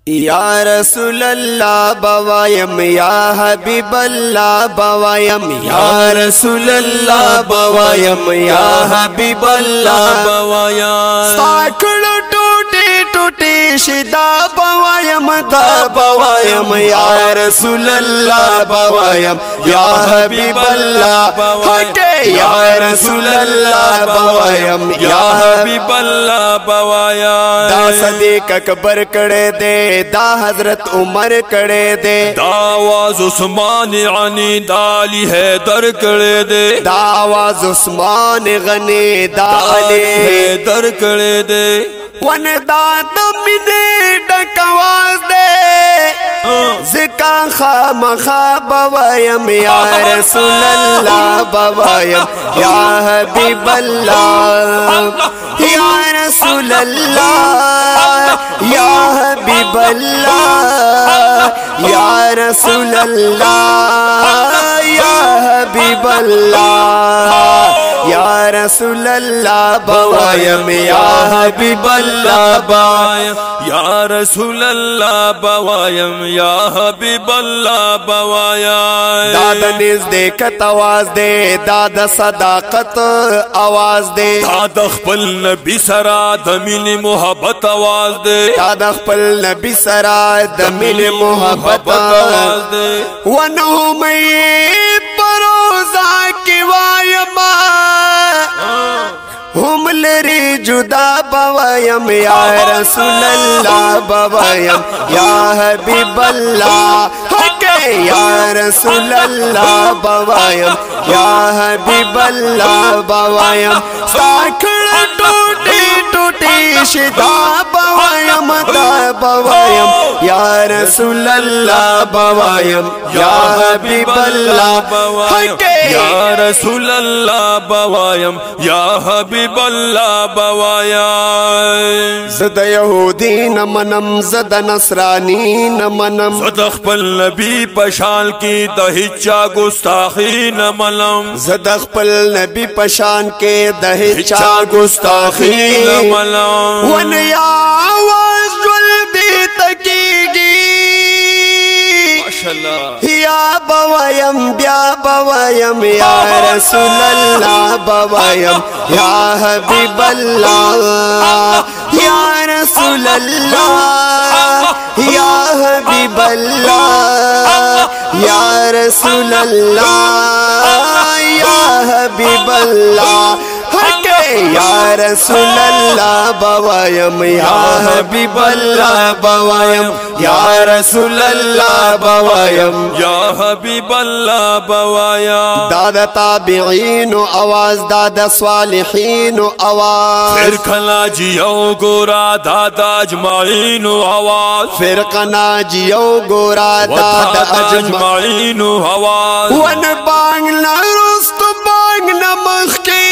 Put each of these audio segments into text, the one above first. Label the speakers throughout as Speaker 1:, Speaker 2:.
Speaker 1: या रसूल अल्लाह बवायम या हबीब अल्लाह बवायम या रसूल अल्लाह बवायम या हबीब अल्लाह बवायम साकड़ टूटी टूटी शिदा बवायम दा बवायम या रसूल अल्लाह बवायम या हबीब अल्लाह हटे या रसूल अल्लाह बवायम या हबीब अल्लाह बवायम दा सदीक अकबर करे दे दा हजरत उमर करे दे
Speaker 2: दावाज उस्मान गनी दाली हैदर करे दे
Speaker 1: दावाज उस्मान गनी दाली
Speaker 2: हैदर करे दे
Speaker 1: वन दाद मिने डकवाज दे जिका खाम खा बवायम या रसूल अल्लाह बवायम या हबीब अल्लाह या रसूल अल्लाह या हबीब अल्लाह या रसूल अल्लाह या हबीब अल्लाह या रसूल अल्लाह बवायम या हबीब अल्लाह बवायम
Speaker 2: या रसूल अल्लाह बवायम या हबीब अल्लाह बवायम
Speaker 1: दादा निज देखत आवाज दे दादा सदाकत आवाज दे
Speaker 2: दादा खपल नबी सरा दमिल मोहब्बत आवाज दे
Speaker 1: दादा खपल नबी सरा दमिल मोहब्बत आवाज दे वनो में परोजा की वायमा हम लरी जुदा बवायम या रसूल अल्लाह बवायम या हबीब अल्लाह हके या रसूल अल्लाह बवायम या हबीब अल्लाह बवायम साखड़ टूटी टूटी शिदा बवायम दा बवायम या रसूल अल्लाह बवायम या हबीब अल्लाह
Speaker 2: बवायम या रसूल अल्लाह बवायम या हबीब अल्लाह बवायम
Speaker 1: ज़द यहूदी न मनम ज़द नसरानी न मनम
Speaker 2: ज़द खपल नबी पशान की दहिचा गुस्ताखी न मनम
Speaker 1: ज़द खपल नबी पशान के दहिचा गुस्ताखी न
Speaker 2: मनम
Speaker 1: वन या आवाज जुल्बी तकीगी या बवायम या रसूल अल्लाह बवायम या हबीब अल्लाह या रसूल अल्लाह या हबीब अल्लाह या रसूल अल्लाह या हबीब अल्लाह या रसूल अल्लाह बवायम या हबीब अल्लाह बवायम या रसूल अल्लाह बवायम
Speaker 2: या हबीब अल्लाह बवायम
Speaker 1: दादा ताबिईन आवाज दादा स्वालिहीन आवाज
Speaker 2: फिर खला जियो गोरा दादा अजमाइन आवाज
Speaker 1: फिर कना जियो गोरा दादा
Speaker 2: अजमाइन आवाज
Speaker 1: वन बांगला रुस्त बांगना मखकी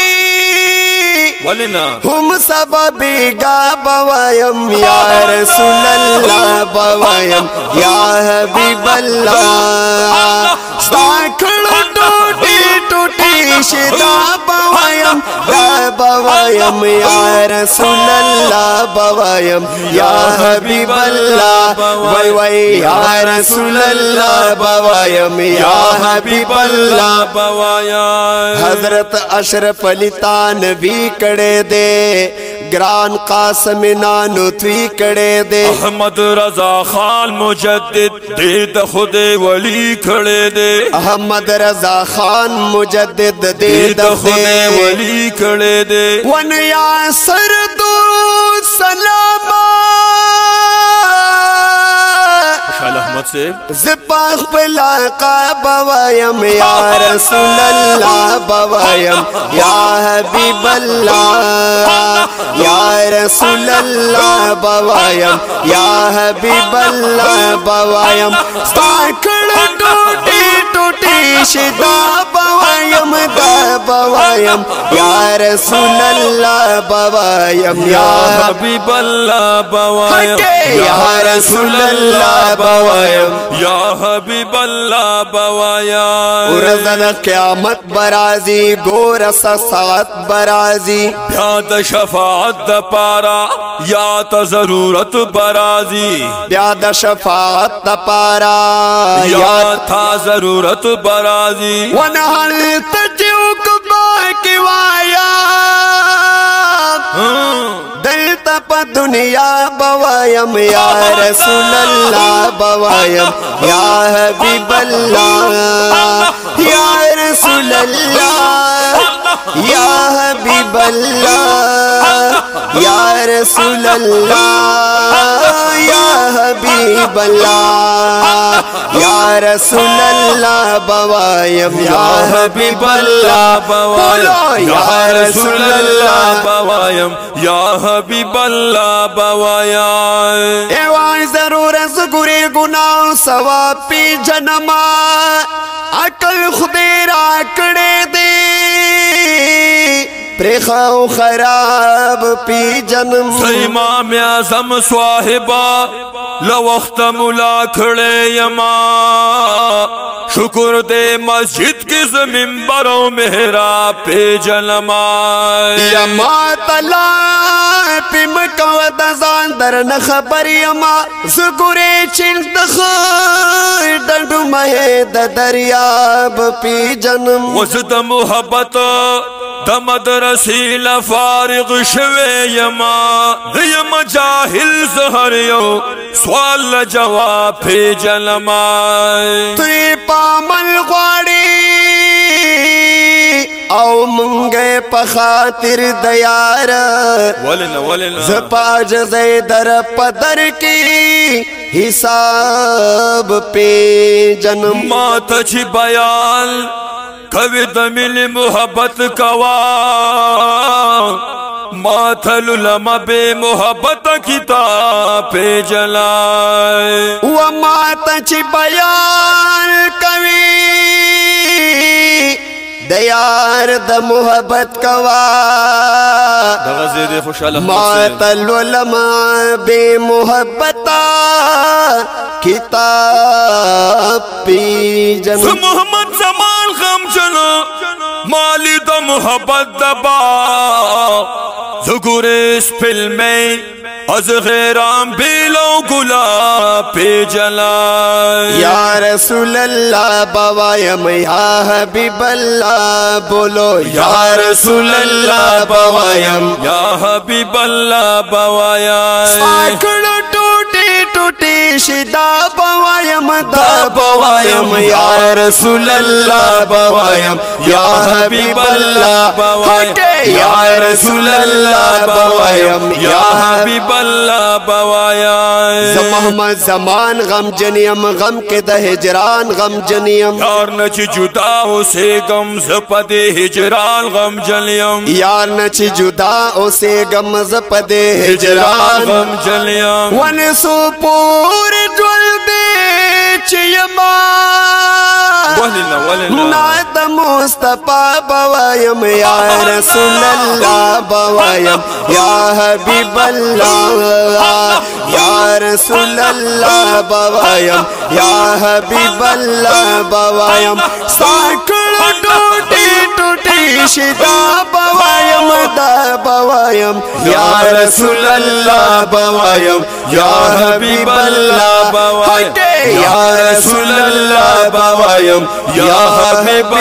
Speaker 2: वलना
Speaker 1: हम सब बेगा बवायम या रसूल अल्लाह बवायम या हबीब अल्लाह साखड़ टूटी टूटी शिदा बवायम बवायम या रसूल अल्लाह बवायम या हबीब अल्लाह वै वै या रसूल अल्लाह बवायम या हबीब अल्लाह
Speaker 2: बवायम
Speaker 1: हजरत अशरफ अली तानवी कड़े दे ग्रान कासम नानुत्वी कड़े दे
Speaker 2: अहमद रजा खान मुजद्दिद दे खुदे वली खड़े दे
Speaker 1: अहमद रजा खान मुजद्दिद दे
Speaker 2: खुदे वली खड़े दे
Speaker 1: वन या सरदो सलामा
Speaker 2: अहमद से
Speaker 1: ज़िपाख पिला का बवायम या रसूल अल्लाह बवायम या हबीब अल्लाह या रसूल अल्लाह बवायम या हबीब अल्लाह बवायम साखड़ टूटी टूटी शिदा बवायम दा बवायम या रसूल अल्लाह बवायम या
Speaker 2: हबीब अल्लाह बवायम
Speaker 1: या रसूल अल्लाह बवायम
Speaker 2: या हबीब अल्लाह बवायम
Speaker 1: उरज़ल क़यामत बराजी गोर सात बराजी
Speaker 2: ब्याद शफाअत द पारा या त जरूरत बराजी
Speaker 1: ब्याद शफाअत द पारा
Speaker 2: या था जरूरत बराजी
Speaker 1: वनहल तजुक बाकी वाया दिल तप दुनिया बवायम या रसूल अल्लाह बवायम या हबीब अल्लाह या रसूल अल्लाह या हबीब अल्लाह या रसूल अल्लाह या हबीब अल्लाह या रसूल अल्लाह बवायम या हबीब अल्लाह
Speaker 2: बवायम या रसूल अल्लाह बवायम या हबीब अल्लाह बवायम
Speaker 1: एवां जरूरत गुरे गुनाह सवाब पी जनमा अकल खुदेरा कड़े दे प्रेखाओ खराब पी जन्म
Speaker 2: इमाम आज़म स्वाहिबा लवक्त मुला खड़े यमा शुक्र दे मस्जिद के मिंबरों मेहरा पे जलमा
Speaker 1: यमा तला पिम कवद दर न खबर यमा जुगुरे चिंत डंडू महे दरियाब पी जन्म
Speaker 2: वजद मोहब्बत दमद रसील फारिग शवे यमा यम जाहिल जहर यो सवाल जवाब पे जलमा
Speaker 1: तुई पामल ग्वाड़ी औ मुंगे पखातिर दयार जपाज दर पदर की हिसाब पे जन्म
Speaker 2: मात छी बयान कवि दमिल मोहब्बत कवा माथलुलमा बे मोहब्बत किताब पे जलाए
Speaker 1: व मात छी बयान कवि दयार द मोहब्बत कवा मातलुलमा बे मोहब्बता किताब पी जन्म
Speaker 2: मोहम्मद जमाल गम चलो माली द मोहब्बत दबा जुगुरे इस फिल्म में अज गैराम बिलो गुलाब पे जला
Speaker 1: या रसूल अल्लाह बवायम या हबीब अल्लाह बोलो या रसूल अल्लाह बवायम
Speaker 2: या हबीब अल्लाह बवायम
Speaker 1: आंखड़ो टूटी टूटी शिदा बवायम दा बवायम या रसूल अल्लाह बवायम या हबीब अल्लाह बवायम या रसूल अल्लाह बवायम या हबीब
Speaker 2: अल्लाह बवायम
Speaker 1: मोहम्मद जमान गम जनियम गम के द हिजरान गम जनियम
Speaker 2: यार नच जुदा हो से गम जपदे हिजरान गम जलियम
Speaker 1: यार नच जुदा हो से गम जपदे हिजरान
Speaker 2: गम जलियम
Speaker 1: वन सुपूर ज्वल बेचयमा नाद मुस्तफा बवायम या रसूल अल्लाह बवायम या हबीब अल्लाह या रसूल अल्लाह बवायम या हबीब अल्लाह बवायम साकड़ टूटी टूटी शिदा बवायम दा बवायम या रसूल अल्लाह बवायम या हबीब अल्लाह बवायम या रसूल अल्लाह बवायम या हबीब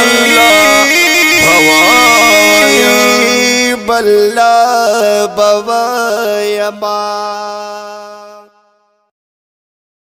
Speaker 1: अल्लाह बवायम